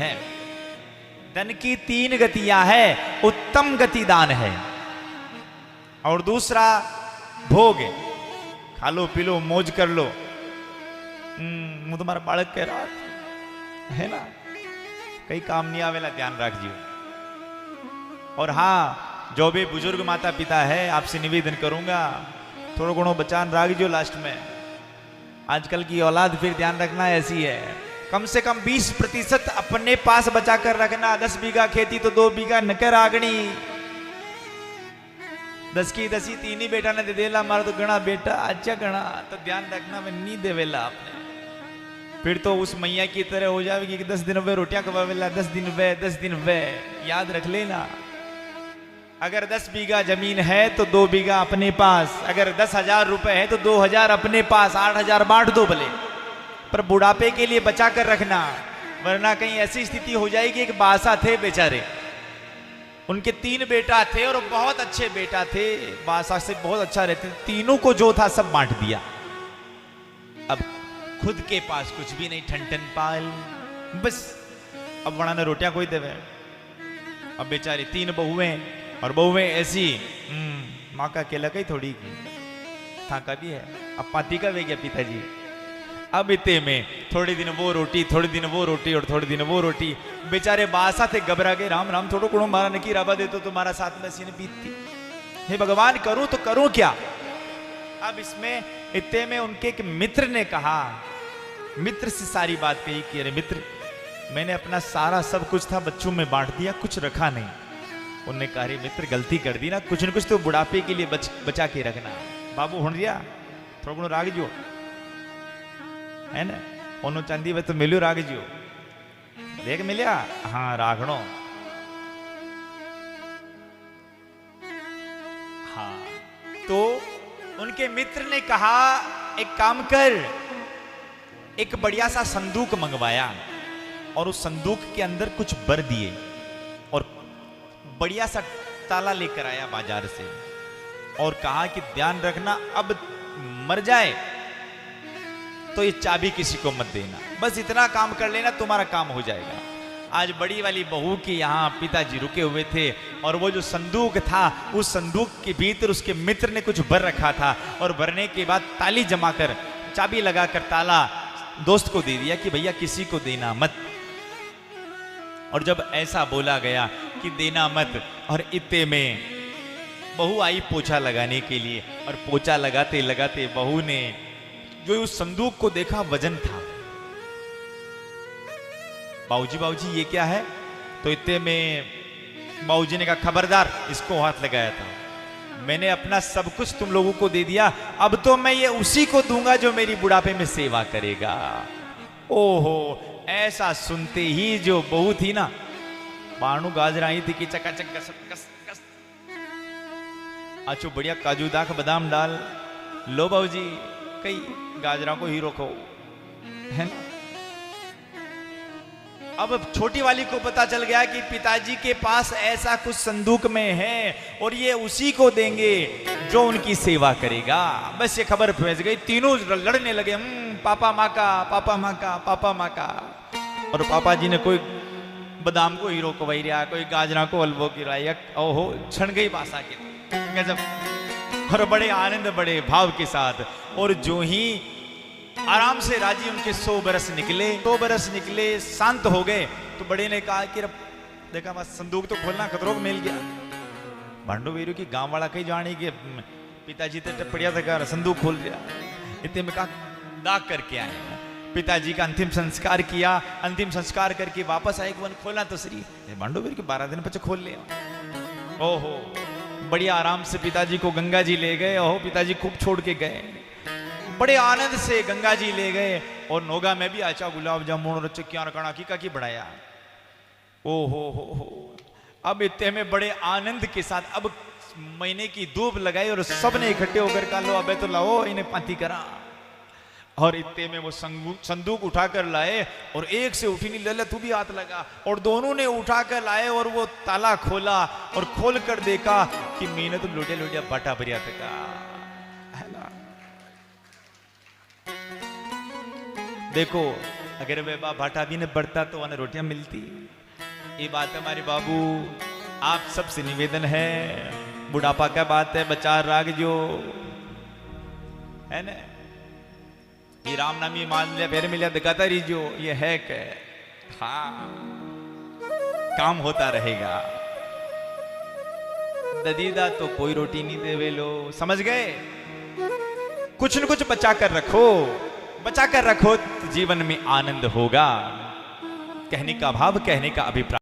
है। धन की 3 गतियां है। उत्तम गति दान है, और दूसरा भोग है, खा लो पी लो मौज कर लो। હું તમારા બાળક કह रहा है ना, कई काम नहीं आवेला, ध्यान रखियो। और हाँ, जो भी बुजुर्ग माता पिता है, आपसे निवेदन करूंगा थोड़ा घणो बचान रखियो लास्ट में। आजकल की औलाद फिर ध्यान रखना ऐसी है, कम से कम 20% अपने पास बचा कर रखना। 10 बीघा खेती तो 2 बीघा नकर आगनी। 10 की 10 तीन ही बेटा ने दे देला, मारा तो गणा बेटा अच्छा गणा, तो ध्यान रखना मैं नहीं देवेला आपने। फिर तो उस मैया की तरह हो जाएगी कि 10 दिन वे रोटियां खवावेला, 10 दिन वे 10 दिन वे। याद रख लेना, अगर 10 बीघा जमीन है तो 2 बीघा अपने पास, अगर 10,000 रुपए है तो 2,000 अपने पास, 8,000 बांट दो भले, पर बुढ़ापे के लिए बचा कर रखना, वरना कहीं ऐसी स्थिति हो जाएगी। एक बासा थे बेचारे, उनके 3 बेटा थे और बहुत अच्छे बेटा थे, बासा से बहुत अच्छा रहते, तीनों को जो था सब बांट दिया। अब खुद के पास कुछ भी नहीं, ठन ठन पाल बस। अब बड़ा ने रोटियां कोई देवे। अब बेचारी 3 बहुएं, और बहुएं ऐसी माँ का अकेला कहीं थोड़ी की था का भी है। अब पाती का वे गया पिताजी। अब इतने में थोड़े दिन वो रोटी, थोड़े दिन वो रोटी, और थोड़े दिन वो रोटी। बेचारे बासा थे, घबरा गए, राम राम थोड़ो कुड़ो मारा नकी राबा दे तो तुम्हारा साथ में सीने बीतती। हे भगवान करूं तो करूं क्या। अब इसमें इतने में उनके एक मित्र ने कहा, मित्र से सारी बात कही कि अरे मित्र, मैंने अपना सारा सब कुछ था बच्चों में बांट दिया, कुछ रखा नहीं। उनने कहा अरे मित्र गलती कर दी ना, कुछ न कुछ तो बुढ़ापे के लिए बचा के रखना। बाबू हुण रिया थोड़ा घणो राखजो है ना, ओनो चांदी वे तो मिलियो राखजो। देख मिलिया, हाँ राखणो। हाँ, तो उनके मित्र ने कहा एक काम कर, एक बढ़िया सा संदूक मंगवाया, और उस संदूक के अंदर कुछ भर दिए, और बढ़िया सा ताला लेकर आया बाजार से, और कहा कि ध्यान रखना अब मर जाए तो ये चाबी किसी को मत देना, बस इतना काम कर लेना तुम्हारा काम हो जाएगा। आज बड़ी वाली बहू के यहाँ पिताजी रुके हुए थे, और वो जो संदूक था, उस संदूक के भीतर उसके मित्र ने कुछ भर रखा था, और भरने के बाद ताली जमा कर, चाबी लगाकर ताला दोस्त को दे दिया कि भैया किसी को देना मत। और जब ऐसा बोला गया कि देना मत, और इतने में बहू आई पोछा लगाने के लिए, और पोछा लगाते लगाते बहू ने जो उस संदूक को देखा, वजन था। बाबूजी ये क्या है। तो इतने में बाबूजी ने कहा खबरदार, इसको हाथ लगाया था, मैंने अपना सब कुछ तुम लोगों को दे दिया, अब तो मैं ये उसी को दूंगा जो मेरी बुढ़ापे में सेवा करेगा। ओहो, ऐसा सुनते ही जो बहू थी ना, बाणु गाजर आई थी कि चकाचक कस कस कस, अच्छो बढ़िया काजू दाख बादाम डाल लो बाबूजी, कई गाजरा को ही रोको है ना। अब छोटी वाली को पता चल गया कि पिताजी के पास ऐसा कुछ संदूक में है, और ये उसी को देंगे जो उनकी सेवा करेगा। बस ये खबर फैल गई, तीनों लड़ने लगे, पापा माँ का, पापा माँ का, पापा माँ का। और पापा जी ने कोई बादाम को हीरो को वही रहा, कोई गाजरा को हलवो गिराया। ओहो, छण गई बासा के गजब। और बड़े आनंद, बड़े भाव के साथ, और जो ही आराम से राजी उनके 100 बरस निकले, 100 बरस निकले, शांत हो गए, तो बड़े ने कहा कि देखा बस संदूक तो खोलना खतरों को मिल गया। भांडो वीरू की गांव वाला कहीं जाने के पिताजी तो टपड़िया था, संदूक खोल दिया। इतने में कहा दाग करके आए। पिताजी का अंतिम संस्कार किया, अंतिम संस्कार करके वापस आए, खोला तो सही भांडो वीरू के 12 दिन पीछे खोल लिया। ओहो, बढ़िया आराम से पिताजी को गंगा जी ले गए। ओहो, पिताजी खूब छोड़ के गए, बड़े आनंद से गंगा जी ले गए, और नोगा में भी आचा गुलाब जामुन और चक्कियां रखना की बढ़ाया। ओ हो। अब इतने में बड़े आनंद के साथ अब महीने की धूप लगाई, और सबने इकट्ठे होकर कहा लो अबे तो लाओ इन्हें पाती करा। और इतने में वो संदूक उठाकर लाए, और एक से उठी नहीं, ले तू भी हाथ लगा, और दोनों ने उठाकर लाए, और वो ताला खोला, और खोल कर देखा कि मैंने तो लोटिया लोटिया बाटा भरिया था है ना। देखो अगर वे भाटा भी न बढ़ता तो उन्हें रोटियां मिलती। ये बात है हमारे बाबू, आप सबसे निवेदन है, बुढ़ापा का बात है, बचा राग जो है ना, ये राम नामी मान लिया फिर मिला दिखाता रही जो ये है क्या, हाँ काम होता रहेगा। ददीदा तो कोई रोटी नहीं देवे लो, समझ गए? कुछ न कुछ बचा कर रखो, बचा कर रखो तो जीवन में आनंद होगा। कहने का भाव, कहने का अभिप्राय।